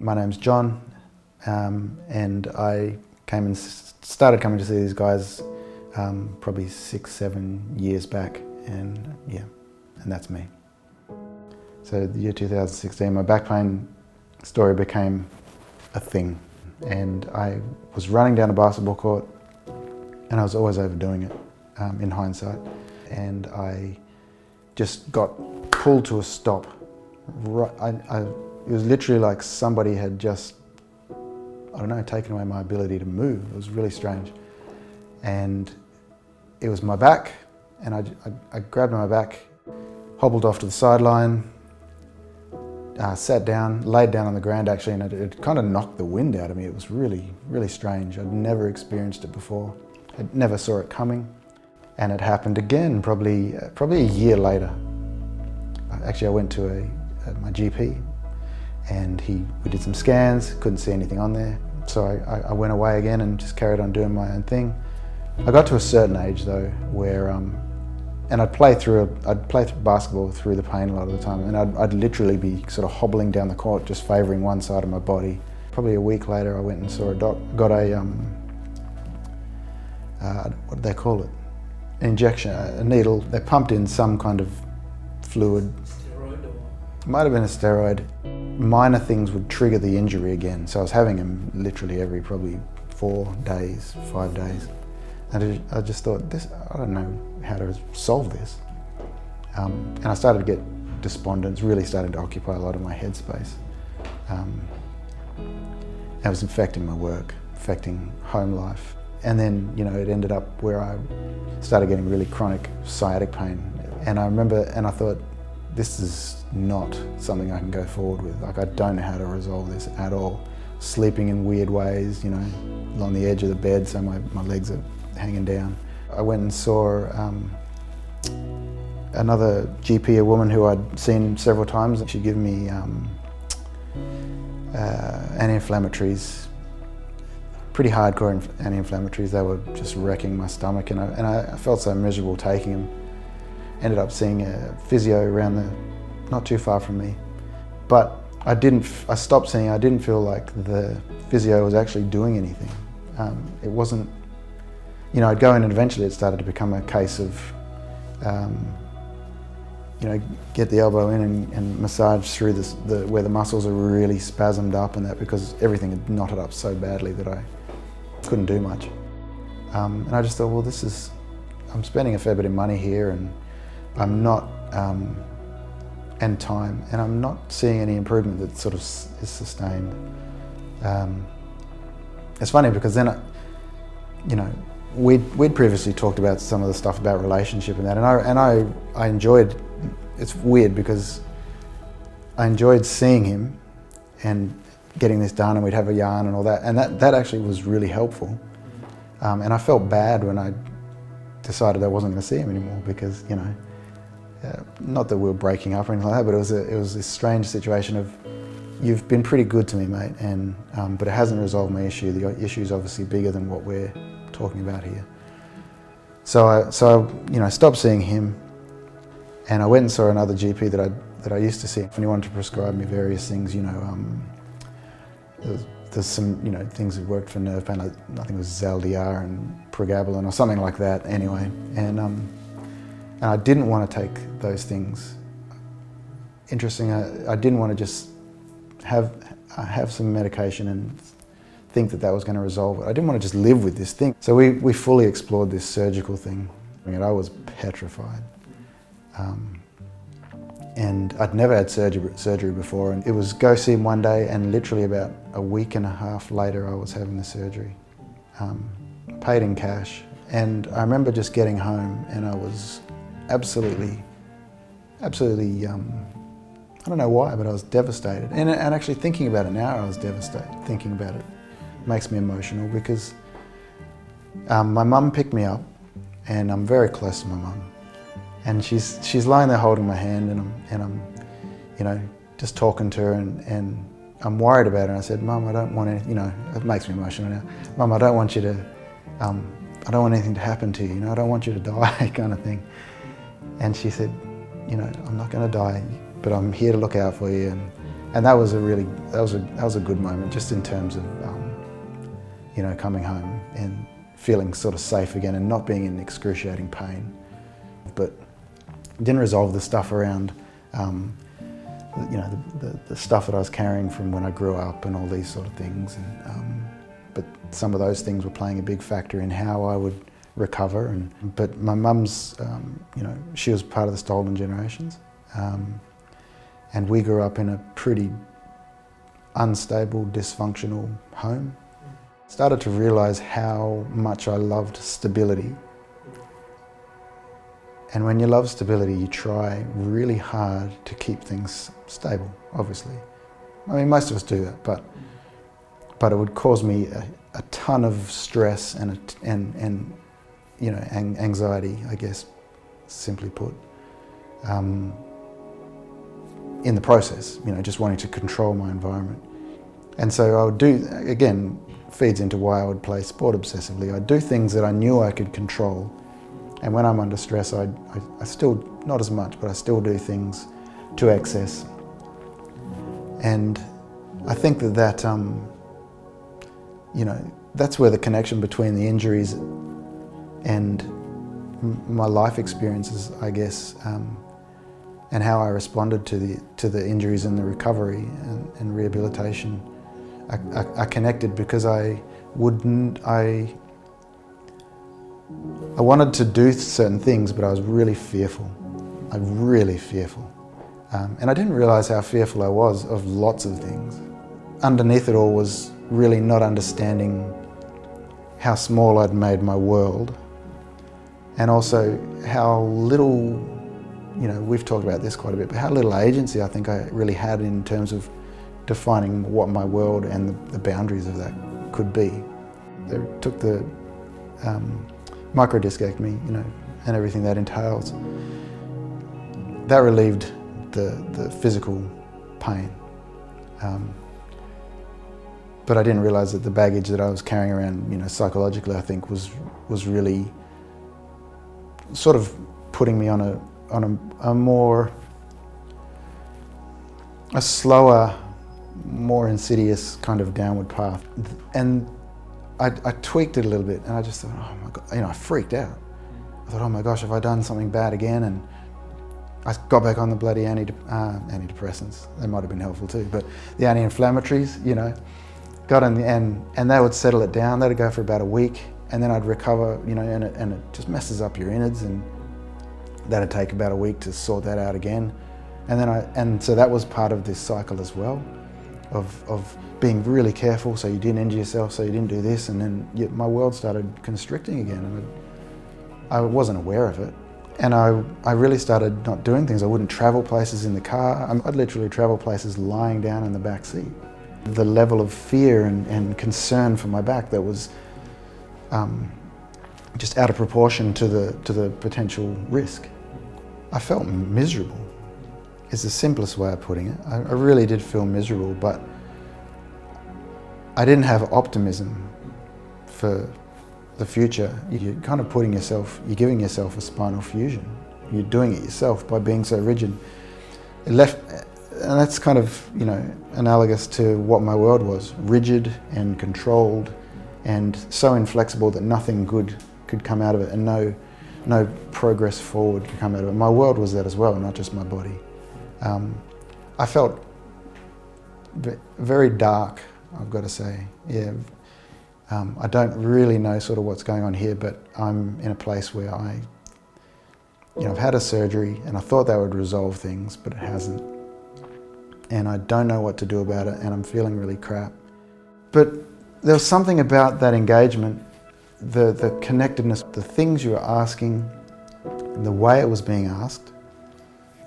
My name's John, and I started coming to see these guys probably 6-7 years back, and that's me. So the year 2016, my back pain story became a thing, and I was running down a basketball court, and I was always overdoing it in hindsight, and I just got pulled to a stop. It was literally like somebody had just, taken away my ability to move. It was really strange. And it was my back, and I grabbed my back, hobbled off to the sideline, sat down, laid down on the ground actually, and it kind of knocked the wind out of me. It was really, really strange. I'd never experienced it before. I never saw it coming. And it happened again, probably a year later. Actually, I went to my GP, and we did some scans, couldn't see anything on there. So I went away again and just carried on doing my own thing. I got to a certain age though, where, and I'd play through basketball through the pain a lot of the time, and I'd literally be sort of hobbling down the court, just favouring one side of my body. Probably a week later, I went and saw a doc, got a, what do they call it? An injection, a needle. They pumped in some kind of fluid. Steroid or? Might have been a steroid. Minor things would trigger the injury again. So I was having them literally every probably 4 days, 5 days. And I just thought, I don't know how to solve this. And I started to get despondent. It's really starting to occupy a lot of my headspace. It was affecting my work, affecting home life. And then, it ended up where I started getting really chronic sciatic pain. And I remember, and I thought, this is not something I can go forward with. Like, I don't know how to resolve this at all. Sleeping in weird ways, along the edge of the bed, so my legs are hanging down. I went and saw another GP, a woman who I'd seen several times. She'd given me anti-inflammatories, pretty hardcore anti-inflammatories. They were just wrecking my stomach, and I felt so miserable taking them. Ended up seeing a physio around not too far from me. But I stopped seeing, I didn't feel like the physio was actually doing anything. It wasn't, I'd go in and eventually it started to become a case of, get the elbow in and massage through where the muscles are really spasmed up and that, because everything had knotted up so badly that I couldn't do much. And I just thought, well, I'm spending a fair bit of money here, and I'm not, and time, and I'm not seeing any improvement that sort of is sustained. It's funny because then, we'd previously talked about some of the stuff about relationship and that, and I enjoyed. It's weird because I enjoyed seeing him and getting this done, and we'd have a yarn and all that, and that actually was really helpful. And I felt bad when I decided I wasn't going to see him anymore, because not that we were breaking up or anything like that, but it was this strange situation of, you've been pretty good to me, mate, and but it hasn't resolved my issue. The issue's obviously bigger than what we're talking about here. So I stopped seeing him, and I went and saw another GP that I used to see, and he wanted to prescribe me various things. There's some things that worked for nerve pain, like I think it was Zaldar and Pregabalin or something like that. Anyway, and I didn't want to take those things. Interesting, I didn't want to just have some medication and think that was going to resolve it. I didn't want to just live with this thing. So we fully explored this surgical thing. I was petrified. And I'd never had surgery before, and it was go see him one day, and literally about a week and a half later I was having the surgery. Paid in cash, and I remember just getting home, and I was absolutely, I don't know why, but I was devastated. And actually thinking about it now, I was devastated. Thinking about it makes me emotional, because my mum picked me up, and I'm very close to my mum. And she's lying there holding my hand, and I'm just talking to her, and I'm worried about her. And I said, Mum, I don't want any, it makes me emotional now. Mum, I don't want you to, I don't want anything to happen to you, I don't want you to die, kind of thing. And she said, I'm not going to die, but I'm here to look out for you, And that was a good moment, just in terms of coming home and feeling sort of safe again and not being in excruciating pain. But didn't resolve the stuff around the stuff that I was carrying from when I grew up and all these sort of things. But some of those things were playing a big factor in how I would recover. But my mum's, she was part of the stolen generations. And we grew up in a pretty unstable, dysfunctional home. Started to realise how much I loved stability. And when you love stability, you try really hard to keep things stable, obviously. I mean, most of us do that, but it would cause me a ton of stress and anxiety, I guess, simply put, in the process, just wanting to control my environment. And so I would do, again, feeds into why I would play sport obsessively. I'd do things that I knew I could control. And when I'm under stress, I still, not as much, but I still do things to excess. And I think that's where the connection between the injuries and my life experiences, I guess, and how I responded to the injuries and the recovery and rehabilitation are connected, because I wanted to do certain things, but I was really fearful. And I didn't realise how fearful I was of lots of things. Underneath it all was really not understanding how small I'd made my world, and also how little, we've talked about this quite a bit, but how little agency I think I really had in terms of defining what my world and the boundaries of that could be. They took the microdiscectomy, and everything that entails. That relieved the physical pain. But I didn't realise that the baggage that I was carrying around, psychologically, I think was really sort of putting me on a slower, more insidious kind of downward path. And I tweaked it a little bit, and I just thought, oh my God, I freaked out. I thought, oh my gosh, have I done something bad again? And I got back on the bloody antidepressants. They might have been helpful too, but the anti-inflammatories, got in the end, and they would settle it down. That'd go for about a week, and then I'd recover, and it just messes up your innards, and that'd take about a week to sort that out again. And so that was part of this cycle as well, of being really careful so you didn't injure yourself, so you didn't do this, and then my world started constricting again, and I wasn't aware of it. And I really started not doing things. I wouldn't travel places in the car. I'd literally travel places lying down in the back seat. The level of fear and concern for my back that was just out of proportion to the potential risk. I felt miserable, is the simplest way of putting it. I really did feel miserable, but I didn't have optimism for the future. You're kind of you're giving yourself a spinal fusion. You're doing it yourself by being so rigid. And that's kind of, analogous to what my world was. Rigid and controlled and so inflexible that nothing good could come out of it, and no progress forward could come out of it. My world was that as well, not just my body. I felt very dark, I've got to say. Yeah. I don't really know sort of what's going on here, but I'm in a place where I've had a surgery and I thought that would resolve things, but it hasn't. And I don't know what to do about it, and I'm feeling really crap. But there was something about that engagement, the connectedness, the things you were asking, the way it was being asked,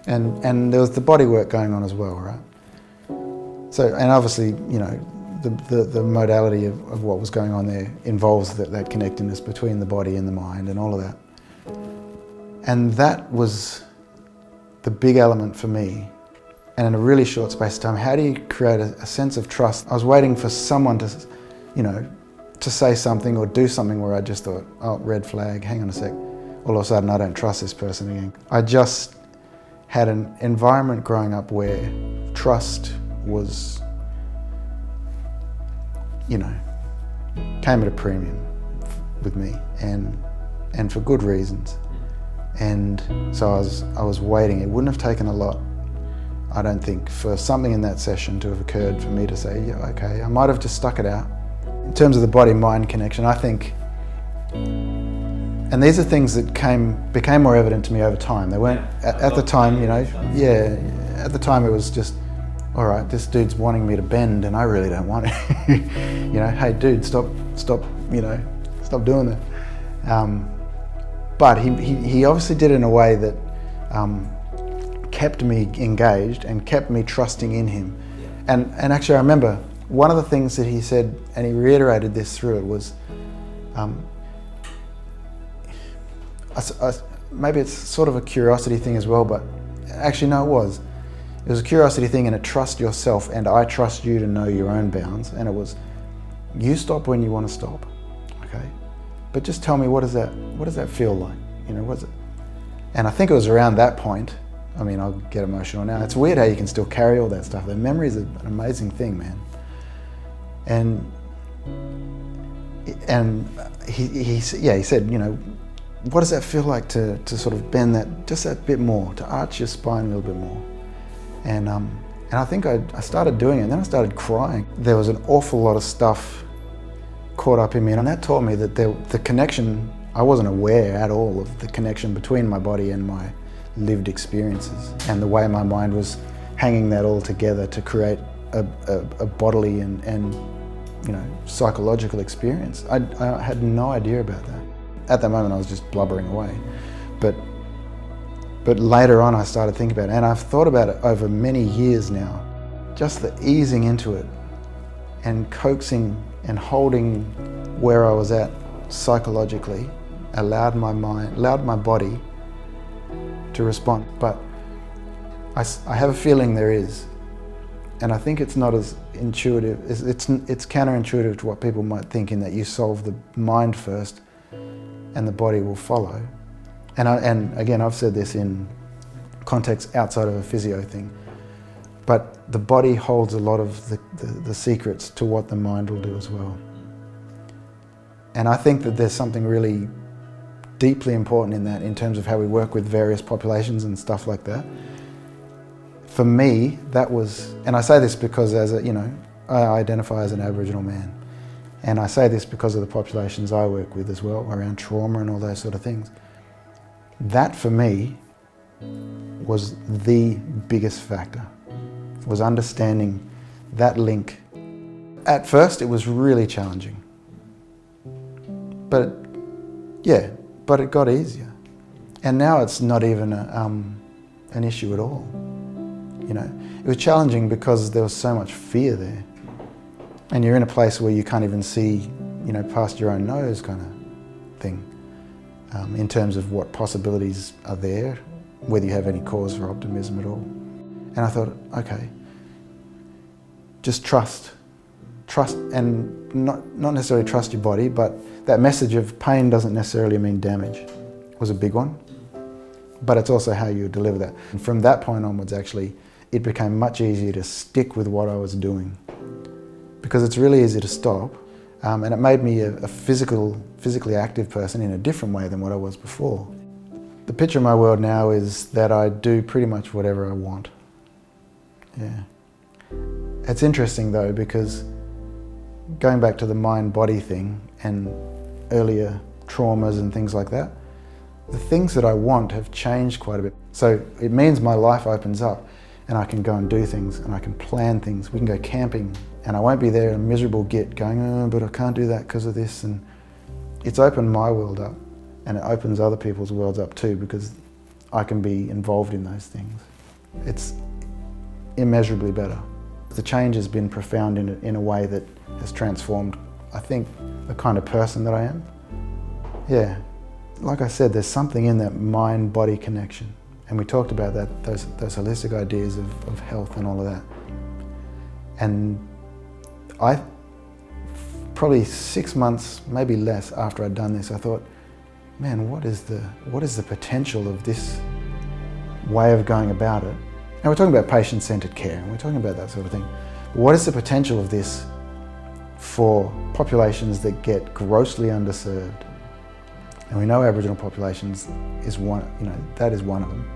and there was the body work going on as well, right? So, and obviously, the modality of what was going on there involves that connectedness between the body and the mind and all of that. And that was the big element for me. And in a really short space of time, how do you create a sense of trust? I was waiting for someone to, to say something or do something where I just thought, oh, red flag, hang on a sec. All of a sudden, I don't trust this person again. I just had an environment growing up where trust was, you know, came at a premium with me, and for good reasons. And so I was waiting. It wouldn't have taken a lot, I don't think, for something in that session to have occurred for me to say, yeah, okay, I might have just stuck it out. In terms of the body-mind connection, I think, and these are things that became more evident to me over time. They weren't, at the time, you know, yeah, at the time it was just, all right, this dude's wanting me to bend and I really don't want it. You know, hey dude, stop, you know, stop doing that. But he obviously did it in a way that kept me engaged and kept me trusting in him. And actually I remember one of the things that he said, and he reiterated this through it, was maybe it's sort of a curiosity thing as well, but actually no, it was a curiosity thing and a trust yourself, and I trust you to know your own bounds. And it was, you stop when you want to stop, okay? But just tell me, what does that feel like? You know, what's it? And I think it was around that point, I mean, I'll get emotional now. It's weird how you can still carry all that stuff. The memory is an amazing thing, man. And he said, you know, what does that feel like to sort of bend that, just that bit more, to arch your spine a little bit more? And I think I started doing it, and then I started crying. There was an awful lot of stuff caught up in me, and that taught me that the connection, I wasn't aware at all of the connection between my body and my lived experiences, and the way my mind was hanging that all together to create a bodily and you know, psychological experience. I had no idea about that. At that moment I was just blubbering away. But later on I started thinking about it, and I've thought about it over many years now. Just the easing into it and coaxing and holding where I was at psychologically allowed my body to respond. But I have a feeling there is, and I think it's not as intuitive. It's counterintuitive to what people might think, in that you solve the mind first and the body will follow. And again, I've said this in context outside of a physio thing, but the body holds a lot of the secrets to what the mind will do as well. And I think that there's something really deeply important in that, in terms of how we work with various populations and stuff like that. For me, that was, and I say this because I identify as an Aboriginal man. And I say this because of the populations I work with as well, around trauma and all those sort of things. That for me was the biggest factor, was understanding that link. At first it was really challenging, but it got easier. And now it's not even an issue at all. You know, it was challenging because there was so much fear there. And you're in a place where you can't even see, you know, past your own nose kind of thing, in terms of what possibilities are there, whether you have any cause for optimism at all. And I thought, okay, just trust, and not necessarily trust your body, but that message of pain doesn't necessarily mean damage was a big one, but it's also how you deliver that. And from that point onwards, actually, it became much easier to stick with what I was doing, because it's really easy to stop, and it made me a physically active person in a different way than what I was before. The picture of my world now is that I do pretty much whatever I want. Yeah. It's interesting though, because going back to the mind-body thing and earlier traumas and things like that, the things that I want have changed quite a bit. So it means my life opens up, and I can go and do things, and I can plan things. We can go camping, and I won't be there in a miserable git going, oh, but I can't do that because of this. And it's opened my world up, and it opens other people's worlds up too, because I can be involved in those things. It's immeasurably better. The change has been profound in a way that has transformed, I think, the kind of person that I am. Yeah, like I said, there's something in that mind-body connection. And we talked about that, those holistic ideas of health and all of that. And I, probably 6 months, maybe less after I'd done this, I thought, man, what is the potential of this way of going about it? Now we're talking about patient-centred care, and we're talking about that sort of thing. What is the potential of this for populations that get grossly underserved? And we know Aboriginal populations is one, that is one of them.